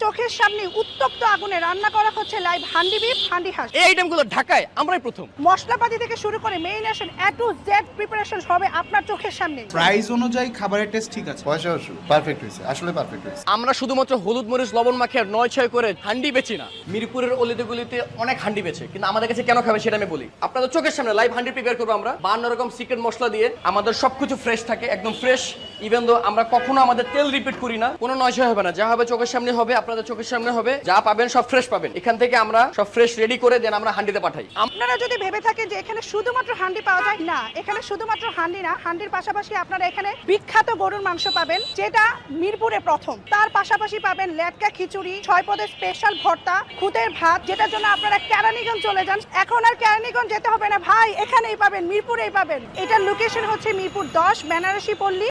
চোখের সামনে উত্তপ্ত আগুনে রান্না করা হচ্ছে লাইভ হান্ডি বিফ, হান্ডি হাঁস। এই আইটেমগুলো ঢাকায় আমরাই প্রথম। মশলাপাতি থেকে শুরু করে marination A to Z preparation হবে আপনার চোখের সামনে। প্রাইস অনুযায়ী খাবারের টেস্ট ঠিক আছে। পয়সা পারফেক্ট হয়েছে, আসলে পারফেক্ট হয়েছে। আমরা শুধুমাত্র হলুদ মরিচ লবণ মাখিয়ে 9-6 করে হান্ডি বেচি না। মিরপুরের অলিতে গলিতে অনেক হান্ডি বেচে, কিন্তু আমাদের কাছে কেন খাবে সেটা আমি বলি। আপনাদের চোখের সামনে লাইভ হান্ডি প্রিপেয়ার করবো আমরা 52 রকম সিক্রেট মশলা দিয়ে। আমাদের সবকিছু ফ্রেশ থাকে, একদম ফ্রেশ। ইভেন দো আমরা কখনো আমাদের তেল রিপিট করি না, কোনো 9-6 হবে না। যা হবে চোখের সামনে হবে, আপনাদের চোখের সামনে হবে। যা পাবেন সব ফ্রেশ পাবেন। এখান থেকে আমরা সব ফ্রেশ রেডি করে দেন আমরা হান্ডিতে পাঠাই। আপনারা যদি ভেবে থাকেন যে এখানে শুধুমাত্র হান্ডি পাওয়া যায়, না, এখানে শুধুমাত্র হান্ডি না, হান্ডির পাশাপাশি আপনারা এখানে বিখ্যাত গরুর মাংস পাবেন, যেটা মিরপুরে প্রথম। তার পাশাপাশি পাবেন লেটকা খিচুড়ি, 6 পদের স্পেশাল ভর্তা, খুদের ভাত, যেটার জন্য আপনারা কেরানীগঞ্জ চলে যান। এখন আর কেরানীগঞ্জ যেতে হবে না ভাই, এখানেই পাবেন, মিরপুরেই পাবেন। এটার লোকেশন হচ্ছে মিরপুর 10 বেনারসি পল্লী।